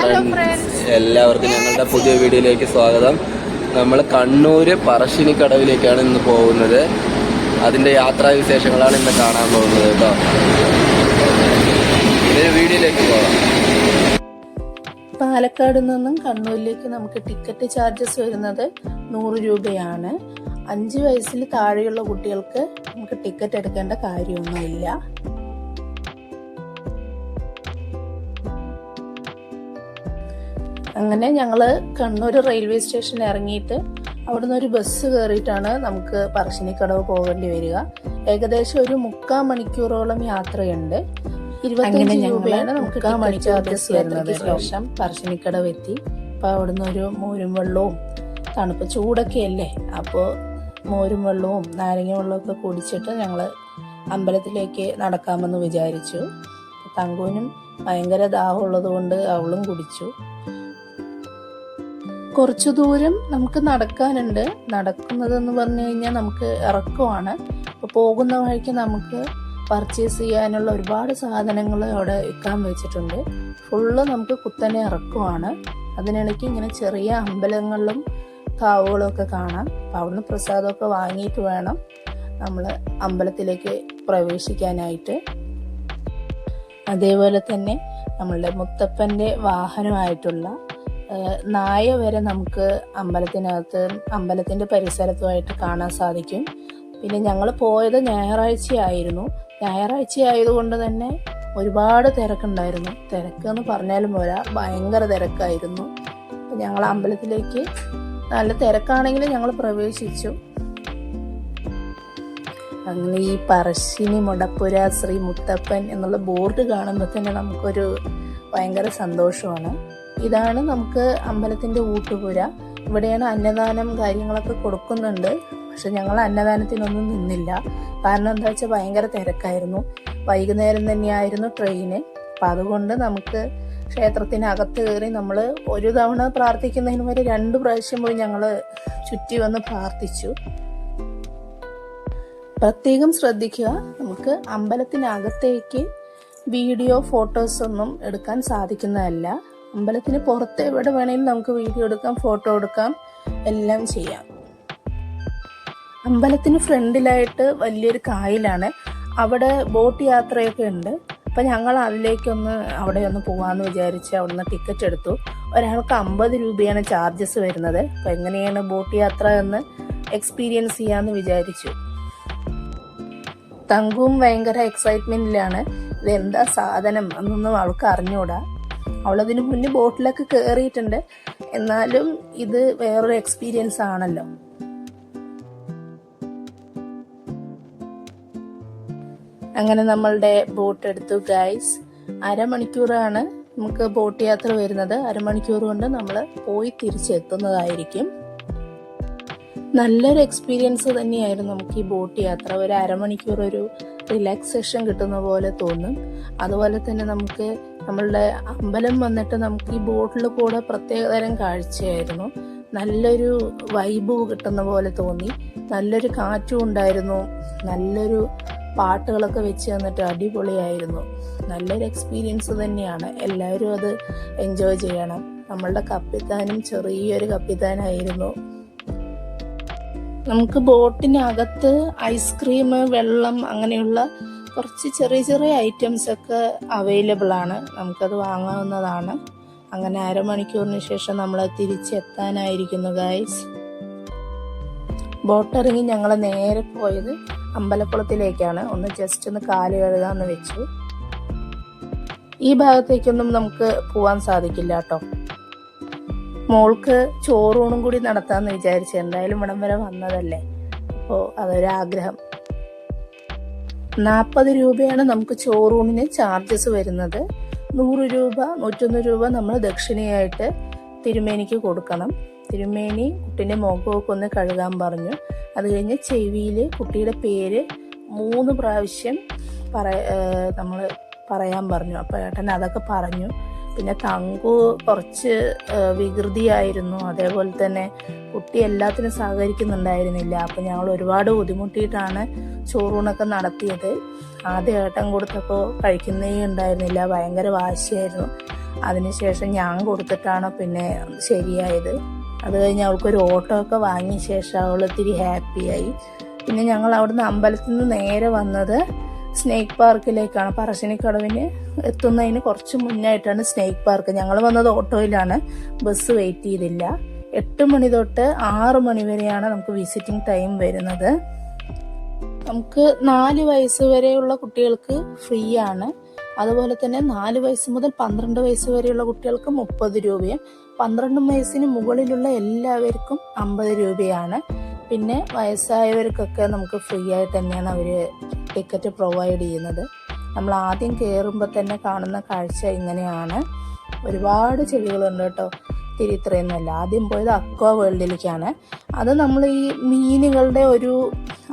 Friends, എല്ലാവർക്കും ഞങ്ങളുടെ പുതിയ വീഡിയോയിലേക്ക് സ്വാഗതം. നമ്മൾ കണ്ണൂർ പറശ്ശിനിക്കടവിലേക്കാണ് ഇന്ന് പോകുന്നത്. അതിൻ്റെ യാത്രാവിശേഷങ്ങളാണ് ഇന്ന് കാണാൻ പോകുന്നത് കേട്ടോ. വീഡിയോയിലേക്ക് പോകാം. പാലക്കാട് നിന്നും കണ്ണൂരിലേക്ക് നമുക്ക് ടിക്കറ്റ് ചാർജസ് വരുന്നത് 100 രൂപയാണ്. 5 വയസ്സിൽ താഴെയുള്ള കുട്ടികൾക്ക് നമുക്ക് ടിക്കറ്റ് എടുക്കേണ്ട കാര്യമൊന്നുമില്ല. അങ്ങനെ ഞങ്ങൾ കണ്ണൂർ റെയിൽവേ സ്റ്റേഷനിൽ ഇറങ്ങിയിട്ട് അവിടുന്ന് ഒരു ബസ് കയറിയിട്ടാണ് നമുക്ക് പറശ്ശിനിക്കടവ് പോകേണ്ടി വരിക. ഏകദേശം ഒരു 3/4 മണിക്കൂറോളം യാത്രയുണ്ട്. 25 രൂപയാണ് നമുക്ക് ചാർജസ് വരുന്നത്. ശേഷം പറശ്ശിനിക്കടവ് എത്തി. അപ്പോൾ അവിടുന്ന് ഒരു മോരും വെള്ളവും, തണുപ്പ് ചൂടൊക്കെ അല്ലേ, അപ്പോൾ മോരും വെള്ളവും നാരങ്ങ വെള്ളമൊക്കെ കുടിച്ചിട്ട് ഞങ്ങൾ അമ്പലത്തിലേക്ക് നടക്കാമെന്ന് വിചാരിച്ചു. തങ്കൂനും ഭയങ്കര ദാഹമുള്ളത് കൊണ്ട് അവളും കുടിച്ചു. കുറച്ചു ദൂരം നമുക്ക് നടക്കാനുണ്ട്. നടക്കുന്നതെന്ന് പറഞ്ഞു കഴിഞ്ഞാൽ നമുക്ക് ഇറക്കമാണ്. അപ്പോൾ പോകുന്ന വഴിക്ക് നമുക്ക് പർച്ചേസ് ചെയ്യാനുള്ള ഒരുപാട് സാധനങ്ങൾ അവിടെ വിൽക്കാൻ വെച്ചിട്ടുണ്ട്. ഫുള്ള് നമുക്ക് കുത്തനെ ഇറക്കമാണ്. അതിനിടയ്ക്ക് ഇങ്ങനെ ചെറിയ അമ്പലങ്ങളിലും കാവുകളും ഒക്കെ കാണാം. അപ്പോൾ അവിടുന്ന് പ്രസാദമൊക്കെ വാങ്ങിയിട്ട് വേണം നമ്മൾ അമ്പലത്തിലേക്ക് പ്രവേശിക്കാനായിട്ട്. അതേപോലെ തന്നെ നമ്മളുടെ മുത്തപ്പൻ്റെ വാഹനമായിട്ടുള്ള നായ വരെ നമുക്ക് അമ്പലത്തിൻ്റെ പരിസരത്തുമായിട്ട് കാണാൻ സാധിക്കും. പിന്നെ ഞങ്ങൾ പോയത് ഞായറാഴ്ചയായിരുന്നു. ഞായറാഴ്ച ആയതുകൊണ്ട് തന്നെ ഒരുപാട് തിരക്കുണ്ടായിരുന്നു. തിരക്കെന്ന് പറഞ്ഞാലും പോരാ, ഭയങ്കര തിരക്കായിരുന്നു. അപ്പം ഞങ്ങൾ അമ്പലത്തിലേക്ക് നല്ല തിരക്കാണെങ്കിലും ഞങ്ങൾ പ്രവേശിച്ചു. അങ്ങനെ ഈ പറശ്ശിനി മുടപ്പുര ശ്രീ മുത്തപ്പൻ എന്നുള്ള ബോർഡ് കാണുമ്പോൾ തന്നെ നമുക്കൊരു ഭയങ്കര സന്തോഷമാണ്. ഇതാണ് നമുക്ക് അമ്പലത്തിൻ്റെ ഊട്ടുപുര. ഇവിടെയാണ് അന്നദാനം കാര്യങ്ങളൊക്കെ കൊടുക്കുന്നുണ്ട്. പക്ഷെ ഞങ്ങൾ അന്നദാനത്തിനൊന്നും നിന്നില്ല. കാരണം എന്താ വെച്ചാൽ ഭയങ്കര തിരക്കായിരുന്നു. വൈകുന്നേരം തന്നെയായിരുന്നു ട്രെയിന്. അപ്പം അതുകൊണ്ട് നമുക്ക് ക്ഷേത്രത്തിനകത്ത് കയറി നമ്മൾ ഒരു തവണ പ്രാർത്ഥിക്കുന്നതിന് വരെ 2 പ്രാവശ്യം പോയി ഞങ്ങൾ ചുറ്റി വന്ന് പ്രാർത്ഥിച്ചു. പ്രത്യേകം ശ്രദ്ധിക്കുക, നമുക്ക് അമ്പലത്തിനകത്തേക്ക് വീഡിയോ ഫോട്ടോസ് ഒന്നും എടുക്കാൻ സാധിക്കുന്നതല്ല. അമ്പലത്തിന് പുറത്ത് എവിടെ വേണമെങ്കിലും നമുക്ക് വീഡിയോ എടുക്കാം, ഫോട്ടോ എടുക്കാം, എല്ലാം ചെയ്യാം. അമ്പലത്തിന് ഫ്രണ്ടിലായിട്ട് വലിയൊരു കായലാണ്. അവിടെ ബോട്ട് യാത്രയൊക്കെ ഉണ്ട്. അപ്പം ഞങ്ങൾ അവിടെ ഒന്ന് പോകാമെന്ന് വിചാരിച്ച് അവിടുന്ന് ടിക്കറ്റ് എടുത്തു. ഒരാൾക്ക് 50 രൂപയാണ് ചാർജസ് വരുന്നത്. അപ്പം എങ്ങനെയാണ് ബോട്ട് യാത്ര എന്ന് എക്സ്പീരിയൻസ് ചെയ്യാമെന്ന് വിചാരിച്ചു. തങ്കും ഭയങ്കര എക്സൈറ്റ്മെൻറ്റിലാണ്. ഇതെന്താ സാധനം എന്നൊന്നും അവൾക്ക് അറിഞ്ഞൂടാ. അവളതിന് മുന്നേ ബോട്ടിലൊക്കെ കയറിയിട്ടുണ്ട്. എന്നാലും ഇത് വേറൊരു എക്സ്പീരിയൻസ് ആണല്ലോ. അങ്ങനെ നമ്മളുടെ ബോട്ട് എടുത്തു ഗൈസ്. 1/2 മണിക്കൂറാണ് നമുക്ക് ബോട്ട് യാത്ര വരുന്നത്. 1/2 മണിക്കൂർ കൊണ്ട് നമ്മൾ പോയി തിരിച്ചെത്തുന്നതായിരിക്കും. നല്ലൊരു എക്സ്പീരിയൻസ് തന്നെയായിരുന്നു നമുക്ക് ഈ ബോട്ട് യാത്ര. ഒരു 1/2 മണിക്കൂർ ഒരു റിലാക്സേഷൻ കിട്ടുന്ന പോലെ തോന്നും. അതുപോലെ തന്നെ നമുക്ക് നമ്മളുടെ അമ്പലം വന്നിട്ട് നമുക്ക് ഈ ബോട്ടിൽ കൂടെ പ്രത്യേകതരം കാഴ്ചയായിരുന്നു. നല്ലൊരു വൈബ് കിട്ടുന്ന പോലെ തോന്നി. നല്ലൊരു കാറ്റും ഉണ്ടായിരുന്നു. നല്ലൊരു പാട്ടുകളൊക്കെ വെച്ച് തന്നിട്ട് അടിപൊളിയായിരുന്നു. നല്ലൊരു എക്സ്പീരിയൻസ് തന്നെയാണ്. എല്ലാവരും അത് എൻജോയ് ചെയ്യണം. നമ്മളുടെ കപ്പിത്താനും ചെറിയൊരു കപ്പിത്താനായിരുന്നു. നമുക്ക് ബോട്ടിനകത്ത് ഐസ്ക്രീം, വെള്ളം അങ്ങനെയുള്ള കുറച്ച് ചെറിയ ചെറിയ ഐറ്റംസ് ഒക്കെ അവൈലബിൾ ആണ്. നമുക്കത് വാങ്ങാവുന്നതാണ്. അങ്ങനെ 1/2 മണിക്കൂറിന് ശേഷം നമ്മൾ തിരിച്ചെത്താനായിരിക്കുന്നു ഗൈസ്. ബോട്ടിറങ്ങി ഞങ്ങൾ നേരെ പോയത് അമ്പലക്കുളത്തിലേക്കാണ്. ജസ്റ്റ് ഒന്ന് കാല് കഴുകാന്ന് വെച്ചു. ഈ ഭാഗത്തേക്കൊന്നും നമുക്ക് പോവാൻ സാധിക്കില്ല കേട്ടോ. മോൾക്ക് ചോറൂണും കൂടി നടത്താമെന്ന് വിചാരിച്ചു. എന്തായാലും ഇവിടം വരെ വന്നതല്ലേ, അപ്പോൾ അതൊരാഗ്രഹം. 40 രൂപയാണ് നമുക്ക് ചോറൂണിന് ചാർജസ് വരുന്നത്. 100 രൂപ 101 രൂപ നമ്മൾ ദക്ഷിണയായിട്ട് തിരുമേനിക്ക് കൊടുക്കണം. തിരുമേനി കുട്ടീൻ്റെ മുഖമൊക്കെ ഒന്ന് കഴുകാൻ പറഞ്ഞു. അത് കഴിഞ്ഞ് ചെവിയിൽ കുട്ടിയുടെ പേര് 3 പ്രാവശ്യം നമ്മൾ പറയാൻ പറഞ്ഞു. അപ്പോൾ ഏട്ടൻ അതൊക്കെ പറഞ്ഞു. പിന്നെ തങ്കു കുറച്ച് വികൃതിയായിരുന്നു. അതേപോലെ തന്നെ കുട്ടി എല്ലാത്തിനും സഹകരിക്കുന്നുണ്ടായിരുന്നില്ല. അപ്പം ഞങ്ങൾ ഒരുപാട് ബുദ്ധിമുട്ടിയിട്ടാണ് ചോറൂണൊക്കെ നടത്തിയത്. ആദ്യം ഏട്ടൻ കൊടുത്തപ്പോൾ കഴിക്കുന്നേ ഉണ്ടായിരുന്നില്ല, ഭയങ്കര വാശിയായിരുന്നു. അതിനുശേഷം ഞാൻ കൊടുത്തിട്ടാണ് പിന്നെ ശരിയായത്. അത് കഴിഞ്ഞ് അവൾക്കൊരു ഓട്ടോ ഒക്കെ വാങ്ങിയ ശേഷം അവൾ ഇത്തിരി ഹാപ്പിയായി. പിന്നെ ഞങ്ങൾ അവിടുന്ന് അമ്പലത്തിൽ നിന്ന് നേരെ വന്നത് സ്നേക്ക് പാർക്കിലേക്കാണ്. പറശ്ശിനിക്കടവിന് എത്തുന്നതിന് കുറച്ച് മുന്നായിട്ടാണ് സ്നേക്ക് പാർക്ക്. ഞങ്ങൾ വന്നത് ഓട്ടോയിലാണ്, ബസ് വെയിറ്റ് ചെയ്തില്ല. 8 മണി തൊട്ട് 6 മണി വരെയാണ് നമുക്ക് വിസിറ്റിംഗ് ടൈം വരുന്നത്. നമുക്ക് 4 വയസ്സ് വരെയുള്ള കുട്ടികൾക്ക് ഫ്രീ ആണ്. അതുപോലെ തന്നെ 4 വയസ്സ് മുതൽ 12 വയസ്സ് വരെയുള്ള കുട്ടികൾക്ക് 30 രൂപയും 12 വയസ്സിന് മുകളിലുള്ള എല്ലാവർക്കും 50 രൂപയാണ്. പിന്നെ വയസ്സായവർക്കൊക്കെ നമുക്ക് ഫ്രീ ആയിട്ട് തന്നെയാണ് അവർ ടിക്കറ്റ് പ്രൊവൈഡ് ചെയ്യുന്നത്. നമ്മൾ ആദ്യം കയറുമ്പോൾ തന്നെ കാണുന്ന കാഴ്ച ഇങ്ങനെയാണ്. ഒരുപാട് ചെടികളുണ്ട് കേട്ടോ. ഇത്രയൊന്നുമല്ല. ആദ്യം പോയത് അക്വാ വേൾഡിലേക്കാണ്. അത് നമ്മൾ ഈ മീനുകളുടെ ഒരു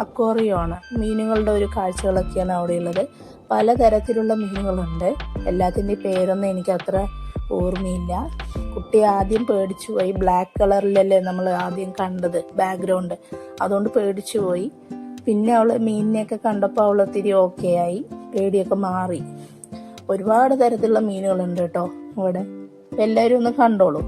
അക്വാറിയമാണ്. മീനുകളുടെ ഒരു കാഴ്ചകളൊക്കെയാണ് അവിടെയുള്ളത്. പലതരത്തിലുള്ള മീനുകളുണ്ട്. എല്ലാത്തിൻ്റെ പേരൊന്നും എനിക്ക് അത്ര ഓർമ്മയില്ല. കുട്ടി ആദ്യം പേടിച്ചു പോയി. ബ്ലാക്ക് കളറിലല്ലേ നമ്മൾ ആദ്യം കണ്ടത് ബാക്ക്ഗ്രൗണ്ട്, അതുകൊണ്ട് പേടിച്ചു പോയി. പിന്നെ അവൾ മീനിനെയൊക്കെ കണ്ടപ്പോൾ അവൾ ഒത്തിരി ഓക്കെ ആയി, പേടിയൊക്കെ മാറി. ഒരുപാട് തരത്തിലുള്ള മീനുകളുണ്ട് കേട്ടോ ഇവിടെ. എല്ലാവരും ഒന്ന് കണ്ടോളൂ.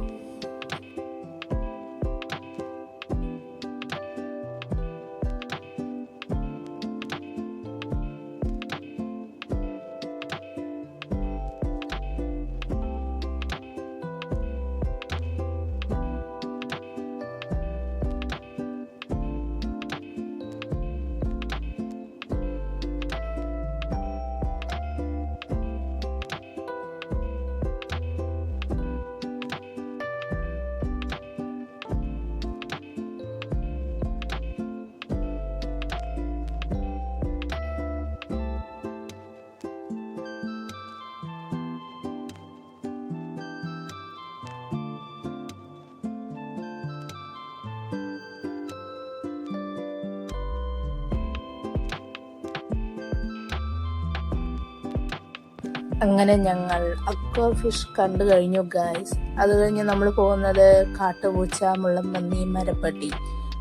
അങ്ങനെ ഞങ്ങൾ അക്വാ ഫിഷ് കണ്ടു കഴിഞ്ഞു ഗൈസ്. അത് കഴിഞ്ഞ് നമ്മൾ പോകുന്നത് കാട്ടുപൂച്ച, മുള്ളൻപന്നി, മരപ്പട്ടി,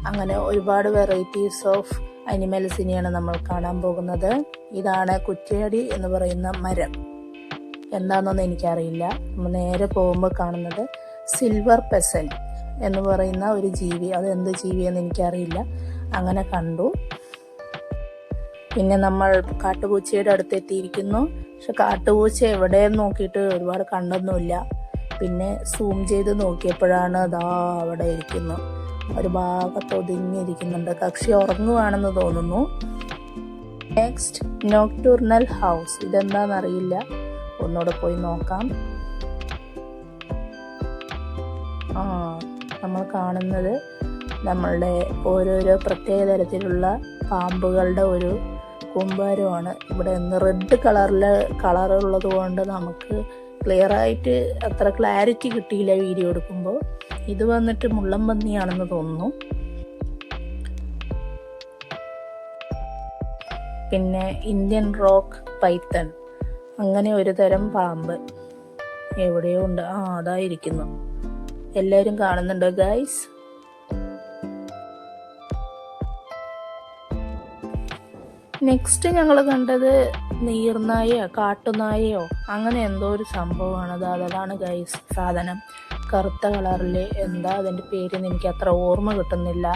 അങ്ങനെ ഒരുപാട് വെറൈറ്റീസ് ഓഫ് അനിമൽസിനെയാണ് നമ്മൾ കാണാൻ പോകുന്നത്. ഇതാണ് കുറ്റ്യാടി എന്ന് പറയുന്ന മരം. എന്താണെന്നൊന്നും എനിക്കറിയില്ല. നമ്മൾ നേരെ പോകുമ്പോൾ കാണുന്നത് സിൽവർ പെസന്റ് എന്ന് പറയുന്ന ഒരു ജീവി. അത് എന്ത് ജീവിയെന്ന് എനിക്കറിയില്ല. അങ്ങനെ കണ്ടു. പിന്നെ നമ്മൾ കാട്ടുപൂച്ചയുടെ അടുത്ത് എത്തിയിരിക്കുന്നു. പക്ഷെ കാട്ടുപൂച്ച എവിടെയെന്ന് നോക്കിയിട്ട് ഒരുപാട് കണ്ടൊന്നുമില്ല. പിന്നെ സൂം ചെയ്ത് നോക്കിയപ്പോഴാണ് അതാ അവിടെ ഇരിക്കുന്നു. ഒരു ഭാഗത്ത് ഒതുങ്ങിയിരിക്കുന്നുണ്ട്. കക്ഷി ഉറങ്ങുവാണെന്ന് തോന്നുന്നു. Next നോക്ടൂർണൽ house. ഇതെന്താണെന്നറിയില്ല, ഒന്നുകൂടെ പോയി നോക്കാം. നമ്മൾ കാണുന്നത് നമ്മളുടെ ഓരോരോ പ്രത്യേക തരത്തിലുള്ള പാമ്പുകളുടെ ഒരു കൂമ്പാരമാണ്. ഇവിടെ റെഡ് കളറുള്ളത് കൊണ്ട് നമുക്ക് ക്ലിയർ ആയിട്ട് അത്ര ക്ലാരിറ്റി കിട്ടിയില്ല വീഡിയോ എടുക്കുമ്പോൾ. ഇത് വന്നിട്ട് മുള്ളൻപന്നിയാണെന്ന് തോന്നുന്നു. പിന്നെ ഇന്ത്യൻ റോക്ക് പൈത്തൺ, അങ്ങനെ ഒരു തരം പാമ്പ് എവിടെയോ ഉണ്ട്. അതായിരിക്കുന്നു. എല്ലാവരും കാണുന്നുണ്ടോ ഗൈസ്? നെക്സ്റ്റ് ഞങ്ങൾ കണ്ടത് നീർനായയോ കാട്ടുനായയോ അങ്ങനെ എന്തോ ഒരു സംഭവമാണ്. അതാണ് ഗൈസ് സാധനം. കറുത്ത കളറിൽ. എന്താ അതിൻ്റെ പേരെന്ന് എനിക്ക് അത്ര ഓർമ്മ കിട്ടുന്നില്ല.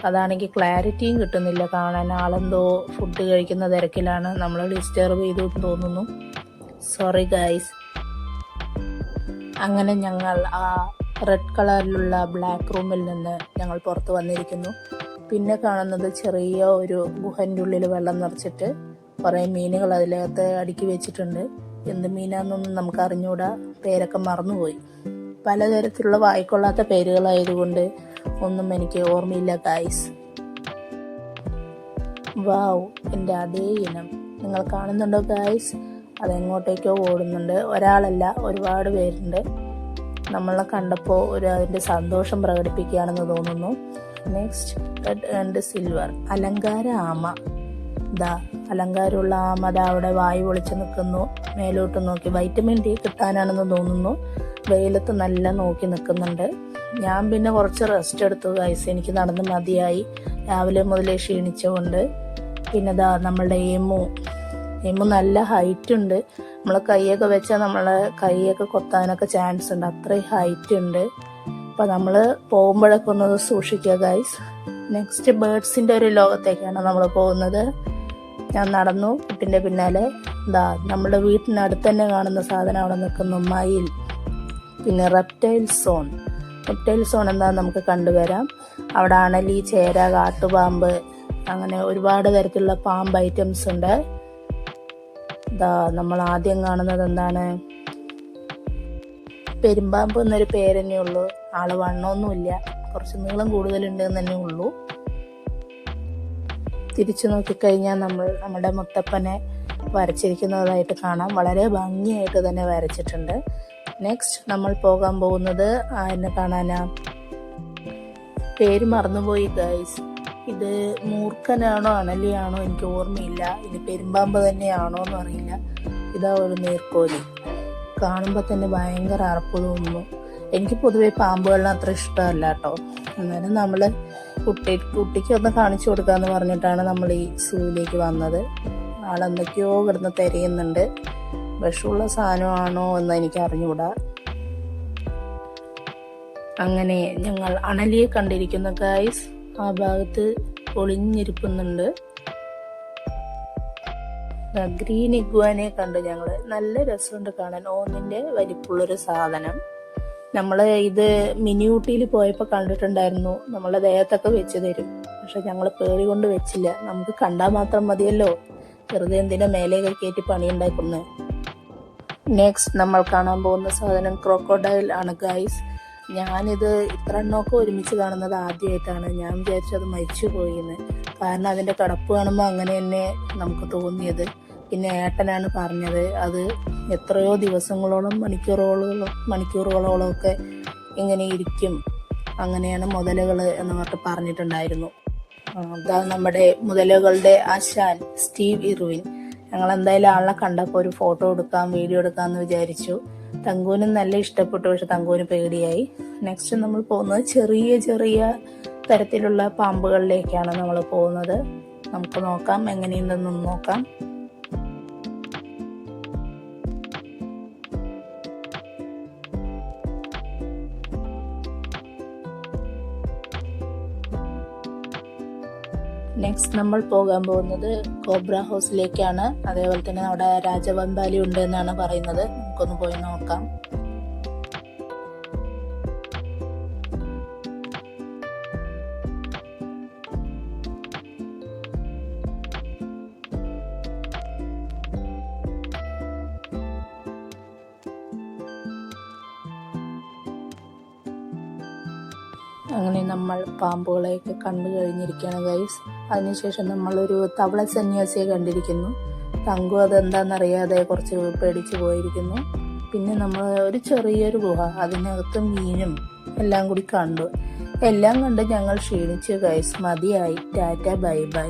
അതാണെങ്കിൽ ക്ലാരിറ്റിയും കിട്ടുന്നില്ല കാണാൻ. ആളെന്തോ ഫുഡ് കഴിക്കുന്ന തിരക്കിലാണ്. നമ്മൾ ഡിസ്റ്റർബ് ചെയ്തു തോന്നുന്നു. Sorry guys. അങ്ങനെ ഞങ്ങൾ ആ റെഡ് കളറിലുള്ള ബ്ലാക്ക് റൂമിൽ നിന്ന് ഞങ്ങൾ പുറത്ത് വന്നിരിക്കുന്നു. പിന്നെ കാണുന്നത് ചെറിയ ഒരു ഗുഹൻ്റെ ഉള്ളിൽ വെള്ളം നിറച്ചിട്ട് കുറേ മീനുകൾ അതിനകത്ത് അടുക്കി വെച്ചിട്ടുണ്ട്. എന്ത് മീനാന്നൊന്നും നമുക്ക് അറിഞ്ഞൂടാ, പേരൊക്കെ മറന്നുപോയി. പലതരത്തിലുള്ള വായിക്കൊള്ളാത്ത പേരുകളായതുകൊണ്ട് ഒന്നും എനിക്ക് ഓർമ്മയില്ല ഗൈസ്. വാവ്, എൻ്റെ അതേ ഇനം നിങ്ങൾ കാണുന്നുണ്ടോ ഗൈസ്? അതെങ്ങോട്ടേക്കോ ഓടുന്നുണ്ട്. ഒരാളല്ല, ഒരുപാട് പേരുണ്ട്. നമ്മളെ കണ്ടപ്പോൾ അതിൻ്റെ സന്തോഷം പ്രകടിപ്പിക്കുകയാണെന്ന് തോന്നുന്നു. നെക്സ്റ്റ് റെഡ് ആൻഡ് സിൽവർ, അലങ്കാര ആമ. ഇതാ അലങ്കാരമുള്ള ആമ അവിടെ വായു പൊളിച്ച് നിൽക്കുന്നു. മേലോട്ട് നോക്കി വൈറ്റമിൻ ഡി കിട്ടാനാണെന്ന് തോന്നുന്നു. വെയിലത്ത് നല്ല നോക്കി നിൽക്കുന്നുണ്ട്. ഞാൻ പിന്നെ കുറച്ച് റെസ്റ്റ് എടുത്തു ഗൈസ്. എനിക്ക് നടന്ന് മതിയായി, രാവിലെ മുതലേ ക്ഷീണിച്ചുകൊണ്ട്. പിന്നെ ഇതാ നമ്മളുടെ എമു നല്ല ഹൈറ്റ് ഉണ്ട്. നമ്മളെ കൈയൊക്കെ വെച്ചാൽ നമ്മളെ കൈയൊക്കെ കൊത്താനൊക്കെ ചാൻസ് ഉണ്ട്, അത്രയും ഹൈറ്റ് ഉണ്ട്. അപ്പം നമ്മൾ പോകുമ്പോഴൊക്കെ ഒന്ന് സൂക്ഷിക്കുക ഗൈസ്. നെക്സ്റ്റ് ബേർഡ്സിൻ്റെ ഒരു ലോകത്തേക്കാണ് നമ്മൾ പോകുന്നത്. ഞാൻ നടന്നു കുട്ടിൻ്റെ പിന്നാലെ. ഇതാ നമ്മുടെ വീട്ടിനടുത്ത് തന്നെ കാണുന്ന സാധനം അവിടെ നിൽക്കുന്നു, മയിൽ. പിന്നെ റെപ്റ്റൈൽ സോൺ എന്താണെന്ന് നമുക്ക് കണ്ടുവരാം. അവിടെ അണലി, ചേര, കാട്ടുപാമ്പ്, അങ്ങനെ ഒരുപാട് തരത്തിലുള്ള പാമ്പ് ഐറ്റംസ് ഉണ്ട്. ഇതാ നമ്മൾ ആദ്യം കാണുന്നത് എന്താണ്, പെരുമ്പാമ്പ് എന്നൊരു പേരെന്നെ ഉള്ളൂ. ആള് വണ്ണമൊന്നുമില്ല, കുറച്ച് നീളം കൂടുതലുണ്ട് എന്ന് തന്നെ ഉള്ളൂ. തിരിച്ചു നോക്കിക്കഴിഞ്ഞാൽ നമ്മുടെ മുത്തപ്പനെ വരച്ചിരിക്കുന്നതായിട്ട് കാണാം. വളരെ ഭംഗിയായിട്ട് തന്നെ വരച്ചിട്ടുണ്ട്. നെക്സ്റ്റ് നമ്മൾ പോകാൻ പോകുന്നത് എന്നെ കാണാനാ, പേര് മറന്നുപോയി ഗൈസ്. ഇത് മൂർഖനാണോ അണലിയാണോ എനിക്ക് ഓർമ്മയില്ല. ഇത് പെരുമ്പാമ്പ് തന്നെയാണോ എന്ന് അറിയില്ല. ഇതാ ഒരു നീർക്കോലി, കാണുമ്പോൾ തന്നെ ഭയങ്കര അറപ്പ് തോന്നുന്നു. എനിക്ക് പൊതുവെ പാമ്പുകളിനെ അത്ര ഇഷ്ടമല്ല കേട്ടോ. എന്നാലും നമ്മൾ കുട്ടിക്ക് ഒന്ന് കാണിച്ചു കൊടുക്കാന്ന് പറഞ്ഞിട്ടാണ് നമ്മൾ ഈ സൂവിലേക്ക് വന്നത്. ആളെന്തൊക്കെയോ കിടന്ന് തിരയുന്നുണ്ട്. വിഷമുള്ള സാധനമാണോ എന്ന് എനിക്ക് അറിഞ്ഞുകൂടാ. അങ്ങനെ ഞങ്ങൾ അണലിയെ കണ്ടിരിക്കുന്നു ഗൈസ്. ആ ഭാഗത്ത് ഒളിഞ്ഞിരിക്കുന്നുണ്ട്. ഗ്രീൻ ഇഗ്വാനെ കണ്ടു ഞങ്ങൾ. നല്ല രസമുണ്ട് കാണാൻ. ഓന്നിന്റെ വലിപ്പുള്ളൊരു സാധനം. നമ്മൾ ഇത് മിനി ഊട്ടിയിൽ പോയപ്പോൾ കണ്ടിട്ടുണ്ടായിരുന്നു. നമ്മളെ ദേഹത്തൊക്കെ വെച്ച് തരും. പക്ഷെ ഞങ്ങൾ പേടി കൊണ്ട് വെച്ചില്ല. നമുക്ക് കണ്ടാൽ മാത്രം മതിയല്ലോ, വെറുതെ എന്തിനാ മേലേക്ക് കയറ്റി പണി ഉണ്ടാക്കുന്നത്. നെക്സ്റ്റ് നമ്മൾ കാണാൻ പോകുന്ന സാധനം ക്രോക്കോഡൈൽ ആണ് ഗൈസ്. ഞാനിത് ഇത്ര എണ്ണമൊക്കെ ഒരുമിച്ച് കാണുന്നത് ആദ്യമായിട്ടാണ്. ഞാൻ വിചാരിച്ചത് മരിച്ചു പോയിന്ന്. കാരണം അതിൻ്റെ കിടപ്പ് കാണുമ്പോൾ അങ്ങനെ തന്നെ നമുക്ക് തോന്നിയത്. പിന്നെ ഏട്ടനാണ് പറഞ്ഞത് അത് എത്രയോ ദിവസങ്ങളോളം മണിക്കൂറുകളോളം ഒക്കെ ഇങ്ങനെ ഇരിക്കും, അങ്ങനെയാണ് മുതലകൾ എന്ന് പറഞ്ഞിട്ടുണ്ടായിരുന്നു. അതാ നമ്മുടെ മുതലകളുടെ ആശാൻ സ്റ്റീവ് ഇർവിൻ. ഞങ്ങൾ എന്തായാലും ആളെ കണ്ടപ്പോൾ ഒരു ഫോട്ടോ എടുക്കാം, വീഡിയോ എടുക്കാമെന്ന് വിചാരിച്ചു. തങ്കുവിനും നല്ല ഇഷ്ടപ്പെട്ടു, പക്ഷെ തങ്കുവിന് പേടിയായി. നെക്സ്റ്റ് നമ്മൾ പോകുന്നത് ചെറിയ തരത്തിലുള്ള പാമ്പുകളിലേക്കാണ് നമ്മൾ പോകുന്നത്. നമുക്ക് നോക്കാം എങ്ങനെയുണ്ടെന്നൊന്ന് നോക്കാം. നെക്സ്റ്റ് നമ്മൾ പോകാൻ പോകുന്നത് കോബ്ര ഹൗസിലേക്കാണ്. അതേപോലെ തന്നെ അവിടെ രാജവെമ്പാലി ഉണ്ട് എന്നാണ് പറയുന്നത്. നമുക്കൊന്ന് പോയി നോക്കാം. അങ്ങനെ നമ്മൾ പാമ്പുകളെയൊക്കെ കണ്ടു കഴിഞ്ഞിരിക്കുകയാണ് ഗൈസ്. അതിനുശേഷം നമ്മളൊരു തവള സന്യാസിയെ കണ്ടിരിക്കുന്നു. തങ്കു അതെന്താണെന്നറിയാതെ കുറച്ച് പേടിച്ചു പോയിരിക്കുന്നു. പിന്നെ നമ്മൾ ഒരു ചെറിയൊരു ഗുഹ, അതിനകത്ത് മീനും എല്ലാം കൂടി കണ്ടു. എല്ലാം കണ്ട് ഞങ്ങൾ ക്ഷീണിച്ചു ഗൈസ്. മതിയായി. Tata bye bye.